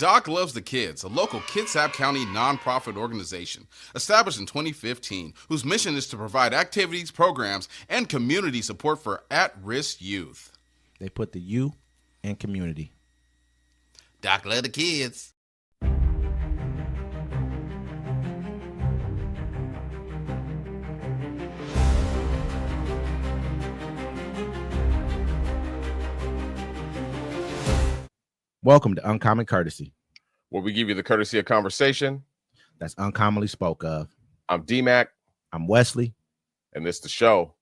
Doc Loves the Kids, a local Kitsap County nonprofit organization established in 2015, whose mission is to provide activities, programs, and community support for at-risk youth. They put the U in community. Doc Loves the Kids. Welcome to Uncommon Courtesy, where we give you the courtesy of conversation that's uncommonly spoke of. I'm D-Mac. I'm Wesley. And this is the show.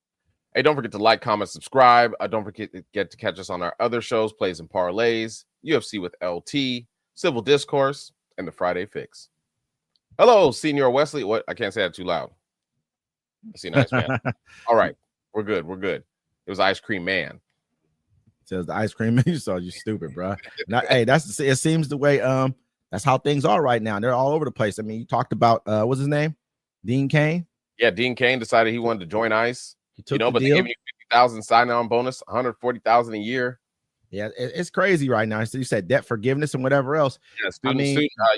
Hey, don't forget to like, comment, subscribe. Don't forget to catch us on our other shows, Plays and Parlays, UFC with LT, Civil Discourse, and the Friday Fix. Hello, Senior Wesley. What? I can't say that too loud. I see a nice man. All right. We're good. It was Ice Cream Man. Says the ice cream man. So you stupid, bro. Now, hey, it seems the way that's how things are right now. They're all over the place. I mean, you talked about what's his name? Dean Cain. Yeah, Dean Cain decided he wanted to join ICE. He took but deal. They gave you 50,000 sign-on bonus, 140,000 a year. Yeah, it's crazy right now. So you said debt forgiveness and whatever else. Yeah,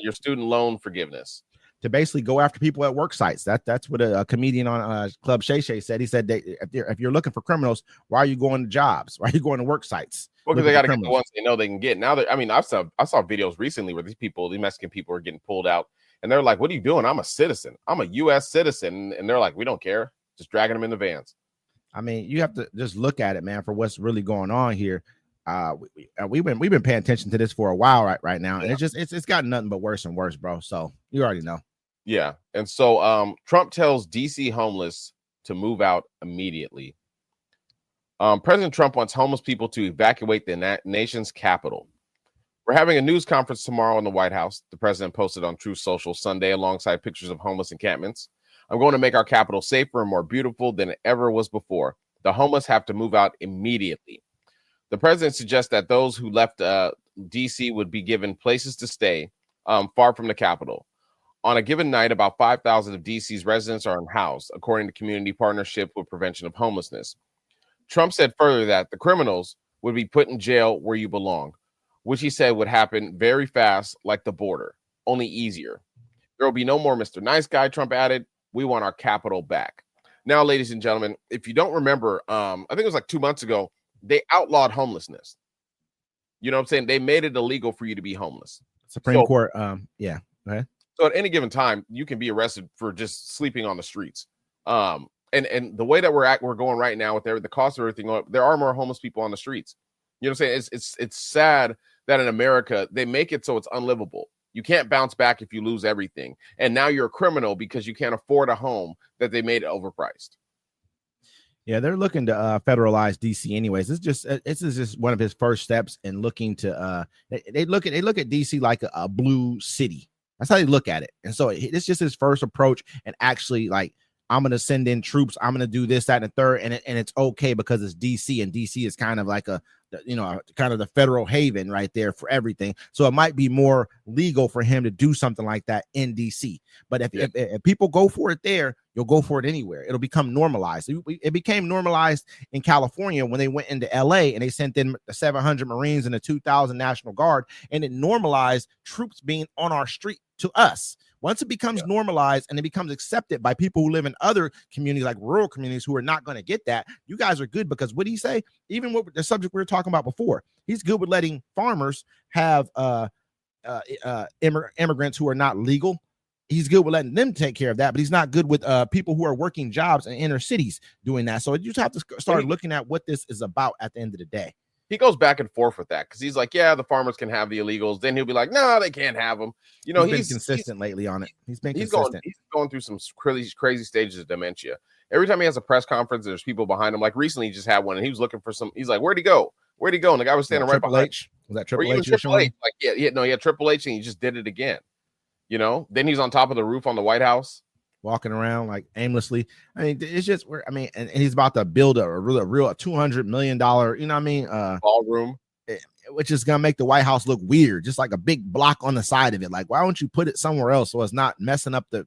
your student loan forgiveness. To basically go after people at work sites. That's what a comedian on Club Shay Shay said. He said if you're looking for criminals, why are you going to jobs? Why are you going to work sites? Well, because they got to get the ones they know they can get. Now, I saw videos recently where these Mexican people are getting pulled out, and they're like, "What are you doing? I'm a citizen. I'm a U.S. citizen," and they're like, "We don't care." Just dragging them in the vans. I mean, you have to just look at it, man, for what's really going on here. We've been paying attention to this for a while right now, and it's gotten nothing but worse and worse, bro. So you already know. Yeah. And so Trump tells DC homeless to move out immediately. President Trump wants homeless people to evacuate the nation's capital. We're having a news conference tomorrow in the White House. The president posted on Truth Social Sunday alongside pictures of homeless encampments. I'm going to make our capital safer and more beautiful than it ever was before. The homeless have to move out immediately. The president suggests that those who left DC would be given places to stay far from the capital. On a given night, about 5,000 of DC's residents are unhoused, according to Community Partnership with Prevention of Homelessness. Trump said further that the criminals would be put in jail where you belong, which he said would happen very fast, like the border, only easier. There will be no more Mr. Nice Guy, Trump added. We want our capital back. Now, ladies and gentlemen, if you don't remember, I think it was like 2 months ago, they outlawed homelessness. You know what I'm saying? They made it illegal for you to be homeless. Supreme Court, yeah. Okay. So at any given time, you can be arrested for just sleeping on the streets. And the way that we're going right now with the cost of everything, there are more homeless people on the streets. You know what I'm saying? It's sad that in America, they make it so it's unlivable. You can't bounce back if you lose everything. And now you're a criminal because you can't afford a home that they made overpriced. Yeah, they're looking to federalize DC anyways. This is just one of his first steps in looking to they look at DC like a blue city. That's how they look at it. And so it's just his first approach, and actually, like, I'm going to send in troops. I'm going to do this, that, and the third. And it's okay because it's DC, and DC is kind of like kind of the federal haven right there for everything. So it might be more legal for him to do something like that in DC. But if people go for it there, you'll go for it anywhere. It'll become normalized. It became normalized in California when they went into LA and they sent in the 700 Marines and the 2,000 National Guard, and it normalized troops being on our street to us. Once it becomes normalized and it becomes accepted by people who live in other communities, like rural communities, who are not going to get that, you guys are good, because what did he say? Even with the subject we were talking about before, he's good with letting farmers have immigrants who are not legal. He's good with letting them take care of that, but he's not good with people who are working jobs in inner cities doing that. So you just have to start looking at what this is about at the end of the day. He goes back and forth with that because he's like, yeah, the farmers can have the illegals. Then he'll be like, no, they can't have them. You know, he's been consistent lately on it. He's consistent. He's going through some crazy stages of dementia. Every time he has a press conference, there's people behind him. Like recently, he just had one, and he was looking for some. He's like, where'd he go? Where'd he go? And the guy was standing right behind. H? Was that Triple H? Triple H? Like, he had Triple H, and he just did it again. You know, then he's on top of the roof on the White House, walking around like aimlessly. I mean, it's just and he's about to build a real $200 million, you know what I mean? Ballroom. which is going to make the White House look weird, just like a big block on the side of it. Like, why don't you put it somewhere else so it's not messing up the,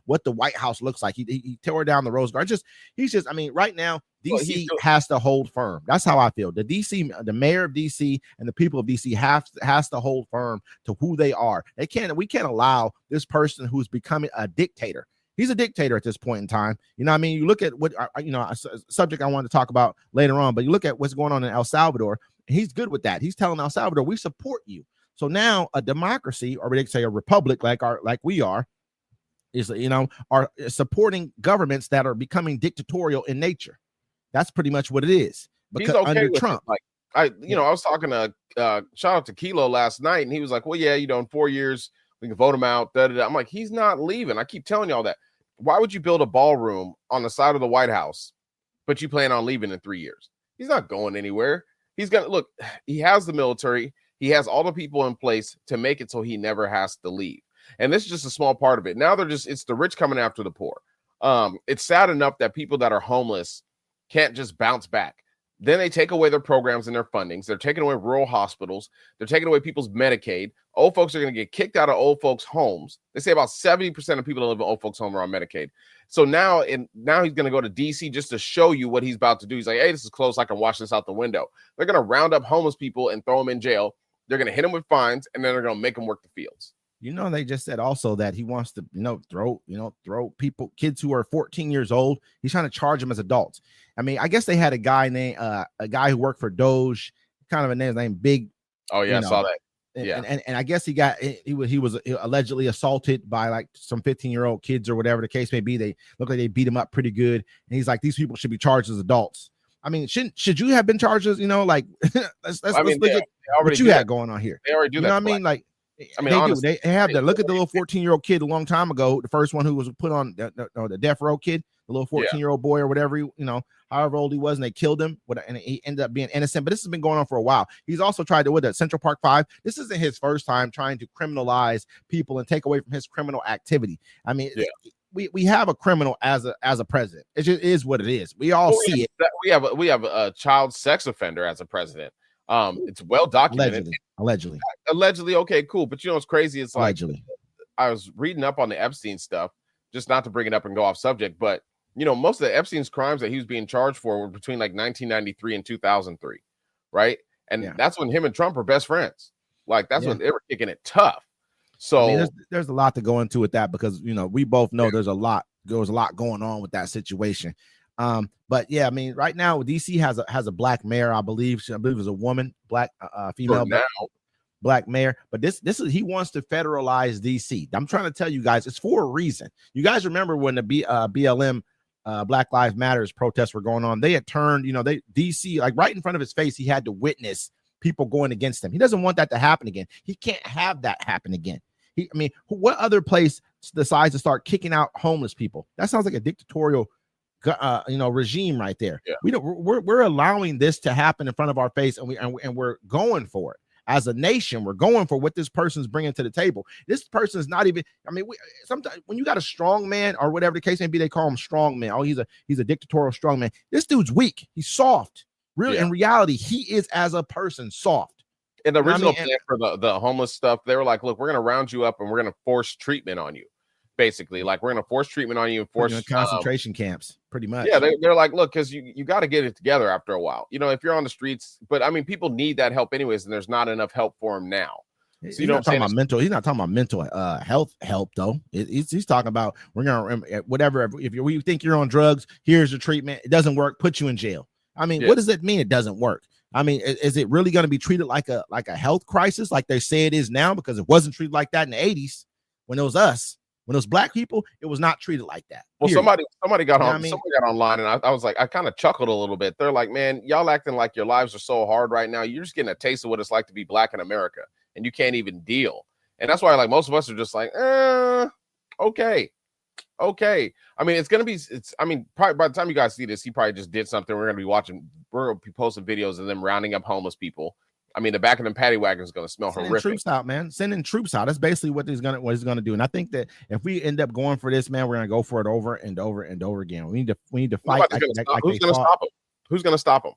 what the White House looks like? He tore down the Rose Garden. I mean, right now, DC has to hold firm. That's how I feel. The mayor of DC and the people of DC has to hold firm to who they are. We can't allow this person who's becoming a dictator. He's a dictator at this point in time. You know what I mean? You look at what, a subject I wanted to talk about later on, but you look at what's going on in El Salvador. He's good with that. He's telling El Salvador, we support you. So now a democracy, or they say a republic like we are, is, are supporting governments that are becoming dictatorial in nature. That's pretty much what it is. Because under Trump, I was talking to shout out to Kilo last night, and he was like, well, yeah, in 4 years, we can vote him out. I'm like, he's not leaving. I keep telling y'all that. Why would you build a ballroom on the side of the White House, but you plan on leaving in 3 years? He's not going anywhere. He's gonna look. He has the military. He has all the people in place to make it so he never has to leave. And this is just a small part of it. Now it's the rich coming after the poor. It's sad enough that people that are homeless can't just bounce back. Then they take away their programs and their fundings. They're taking away rural hospitals. They're taking away people's Medicaid. Old folks are going to get kicked out of old folks' homes. They say about 70% of people that live in old folks' home are on Medicaid. So now he's going to go to DC just to show you what he's about to do. He's like, hey, this is close. I can watch this out the window. They're going to round up homeless people and throw them in jail. They're going to hit them with fines, and then they're going to make them work the fields. They just said also that he wants to, throw kids who are 14 years old. He's trying to charge them as adults. I mean, I guess they had a guy who worked for Doge, kind of a name Big. Oh yeah, I saw that. Yeah, and I guess he was allegedly assaulted by like some 15-year-old kids or whatever the case may be. They look like they beat him up pretty good, and he's like, these people should be charged as adults. I mean, should you have been charged as, let's look at what you had going on here. They already do that. You know what I mean? Like, honestly, they have that. Look at the little 14-year-old kid a long time ago, the first one who was put on the death row kid, the little 14-year-old boy or whatever, however old he was, and they killed him, and he ended up being innocent. But this has been going on for a while. He's also tried to, with that Central Park 5, this isn't his first time trying to criminalize people and take away from his criminal activity. I mean, we have a criminal as a president. It just is what it is. We all see it. We have a child sex offender as a president. It's well documented. Allegedly. Okay, cool. But what's crazy? It's like, allegedly. I was reading up on the Epstein stuff, just not to bring it up and go off subject, but most of the Epstein's crimes that he was being charged for were between like 1993 and 2003, right? And that's when him and Trump were best friends. Like that's when they were kicking it tough. So I mean, there's a lot to go into with that because we both know there was a lot going on with that situation. But yeah, I mean, right now DC has a black mayor, I believe it was a woman, black female black mayor. But this is, he wants to federalize DC. I'm trying to tell you guys, it's for a reason. You guys remember when the BLM Black Lives Matters protests were going on? They had turned, DC, like right in front of his face, he had to witness people going against him. He doesn't want that to happen again. He can't have that happen again. What other place decides to start kicking out homeless people? That sounds like a dictatorial regime right there. We're allowing this to happen in front of our face, and we're going for it as a nation. We're going for what this person's bringing to the table. This person is not even, sometimes when you got a strong man or whatever the case may be, they call him strong man. Oh, he's a dictatorial strong man. This dude's weak. He's soft. Really, in reality, he is as a person soft. In the original plan for the homeless stuff, they were like, look, we're going to round you up and we're going to force treatment on you. Basically, like we're going to force treatment on you and force concentration camps, pretty much. Yeah, they're like, look, because you got to get it together after a while. If you're on the streets, but people need that help anyways, and there's not enough help for them now. So he's not talking about mental health help though. He's talking about we're gonna whatever. If you think you're on drugs, here's the treatment. It doesn't work. Put you in jail. What does it mean? It doesn't work. Is it really going to be treated like a health crisis like they say it is now? Because it wasn't treated like that in the 80s when it was us. When it was black people, it was not treated like that. Well, somebody got on. Somebody got online, and I was like, I kind of chuckled a little bit. They're like, man, y'all acting like your lives are so hard right now. You're just getting a taste of what it's like to be black in America, and you can't even deal. And that's why, like, most of us are just like, okay. It's gonna be. Probably by the time you guys see this, he probably just did something. We're gonna be posting videos of them rounding up homeless people. The back of them paddy wagons is going to smell horrific. Troops out, man. Sending troops out. That's basically what he's going to do. And I think that if we end up going for this, man, we're going to go for it over and over and over again. We need to fight. Who's going to stop him? Who's going to stop him?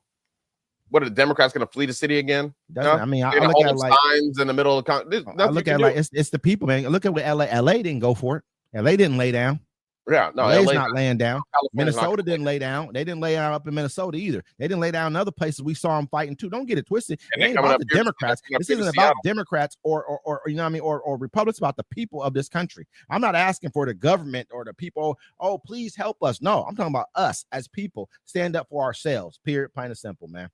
What are the Democrats going to flee the city again? Doesn't I mean They're I gonna look hold at it up like signs in the middle of the I look at it like it's the people, man. Look at what LA didn't go for it. LA didn't lay down. Yeah, no, LA's not laying down. California's Minnesota didn't lay down. They didn't lay down up in Minnesota either. They didn't lay down in other places. We saw them fighting too. Don't get it twisted. And It ain't about the Democrats. This isn't about Democrats or you know what I mean, or Republicans. It's about the people of this country. I'm not asking for the government or the people. Oh, please help us. No, I'm talking about us as people. Stand up for ourselves. Period. Plain and simple, man.